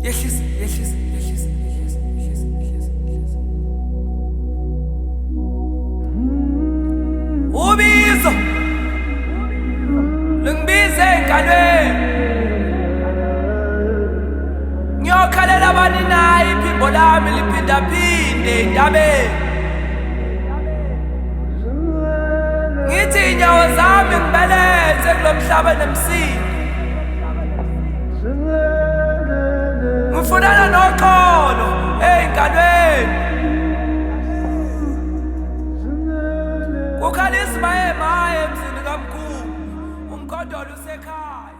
Yehlisa, yehlisa, yehlisa, yehlisa, yehlisa, yehlisa, yehlisa. Ubizo, lungibize engalweni. Ngiyokhalela bani nayi iphimbo lami liphindaphinde entabeni. Ngithi inyawo zami ngibeleze kulo mhlaba nemsindo. Ngifunana noxolo ey'ngalweni. Kukhala isimayemaye emzini kamkhulu. Umkhondolo usekhaya.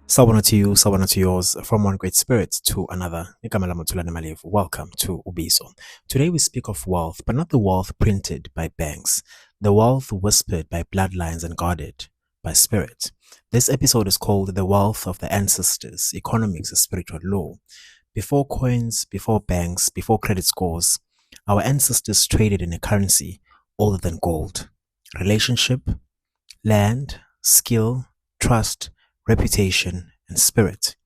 Sawubona to you, sawubona to yours, from one great spirit to another. Igama lami uThulani Malevu. Welcome to Ubizo. Today we speak of wealth, but not the wealth printed by banks, the wealth whispered by bloodlines and guarded by spirit. This episode is called The Wealth of the Ancestors, Economics, a Spiritual Law. Before coins, before banks, before credit scores, our ancestors traded in a currency older than gold. Relationship, land, skill, trust, reputation, and spirit.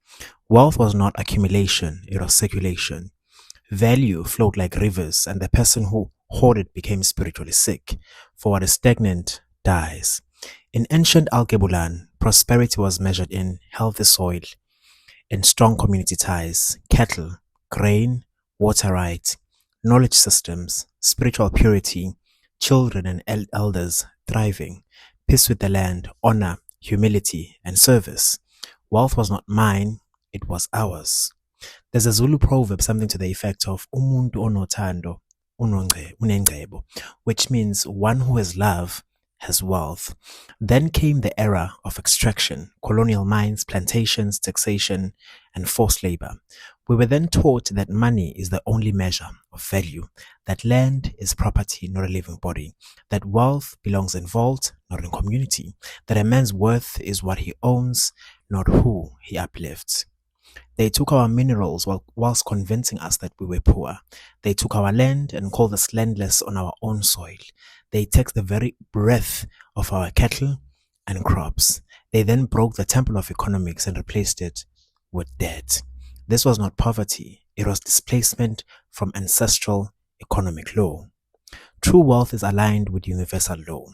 Wealth was not accumulation, it was circulation. Value flowed like rivers, and the person who hoarded became spiritually sick, for what is stagnant dies. In ancient Alkebulan, prosperity was measured in healthy soil, in strong community ties, cattle, grain, water rights, knowledge systems, spiritual purity, children and elders thriving, peace with the land, honor, humility, and service. Wealth was not mine, it was ours. There's a Zulu proverb, something to the effect of umuntu onothando unengcebo, which means one who has love has wealth. Then came the era of extraction, colonial mines, plantations, taxation, and forced labor. We were then taught that money is the only measure of value, that land is property, not a living body, that wealth belongs in vault, not in community, that a man's worth is what he owns, not who he uplifts. They took our minerals whilst convincing us that we were poor. They took our land and called us landless on our own soil. They taxed the very breath of our cattle and crops. They then broke the temple of economics and replaced it with debt. This was not poverty, it was displacement from ancestral economic law. True wealth is aligned with universal law.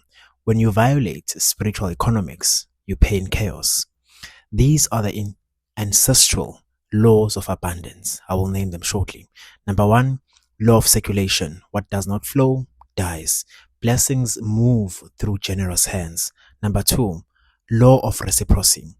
When you violate spiritual economics, you pay in chaos. These are the ancestral laws of abundance. I will name them shortly. Number 1, law of circulation. What does not flow dies. Blessings move through generous hands. Number 2, law of reciprocity.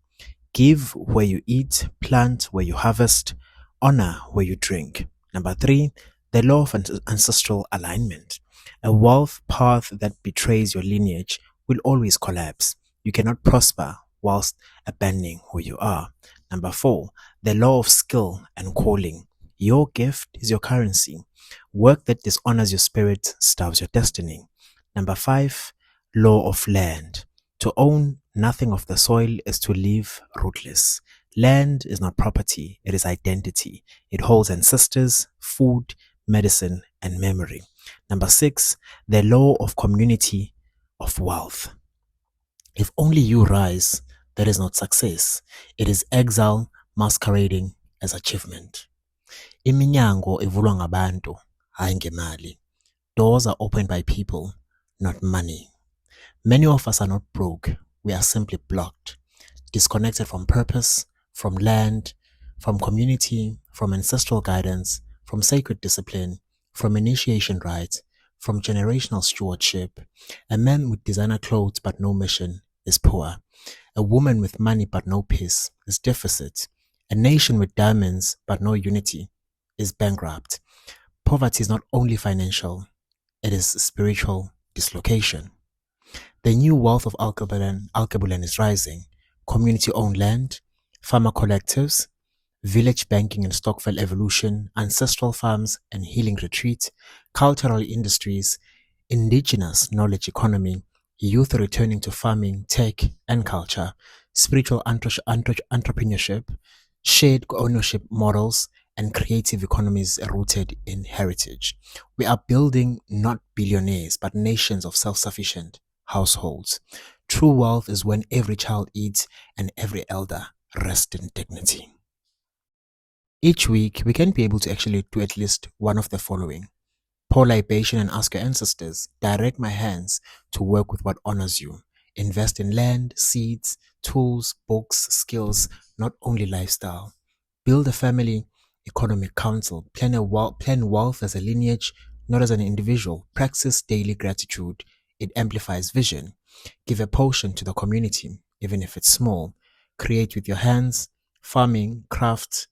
Give where you eat, plant where you harvest, honor where you drink. Number 3, the law of ancestral alignment. A wealth path that betrays your lineage will always collapse. You cannot prosper whilst abandoning who you are. Number 4, the law of skill and calling. Your gift is your currency. Work that dishonors your spirit starves your destiny. Number 5, law of land. To own nothing of the soil is to live rootless. Land is not property, it is identity. It holds ancestors, food, medicine, and memory. Number 6, the law of community of wealth. If only you rise, that is not success. It is exile masquerading as achievement. Iminyango ivulwa ngabantu, hayi ngemali. Doors are opened by people, not money. Many of us are not broke. We are simply blocked, disconnected from purpose, from land, from community, from ancestral guidance, from sacred discipline, from initiation rites, from generational stewardship. A man with designer clothes but no mission is poor. A woman with money but no peace is deficit. A nation with diamonds but no unity is bankrupt. Poverty is not only financial, it is spiritual dislocation. The new wealth of Alkebulan is rising. Community-owned land, farmer collectives, village banking and Stokvel evolution, ancestral farms and healing retreat, cultural industries, indigenous knowledge economy, youth returning to farming, tech, and culture, spiritual entrepreneurship, shared ownership models, and creative economies rooted in heritage. We are building not billionaires, but nations of self-sufficient households. True wealth is when every child eats and every elder rests in dignity. Each week, we can be able to actually do at least one of the following. Pour libation and ask your ancestors, direct my hands to work with what honors you. Invest in land, seeds, tools, books, skills, not only lifestyle. Build a family economic council. Plan wealth as a lineage, not as an individual. Practice daily gratitude. It amplifies vision. Give a potion to the community, even if it's small. Create with your hands, farming, craft,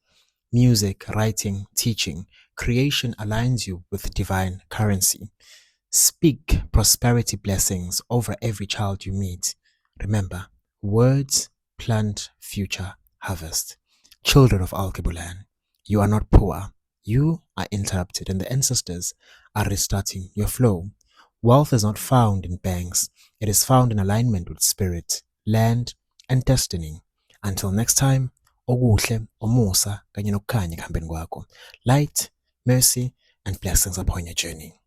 music, writing, teaching. Creation aligns you with divine currency. Speak prosperity blessings over every child you meet. Remember, words plant future harvest. Children of Alkebulan, you are not poor. You are interrupted, and the ancestors are restarting your flow. Wealth is not found in banks. It is found in alignment with spirit, land, and destiny. Until next time, okuhle, umusa, kanye nokukhanya ekuhambeni kwakho. Light, mercy, and blessings upon your journey.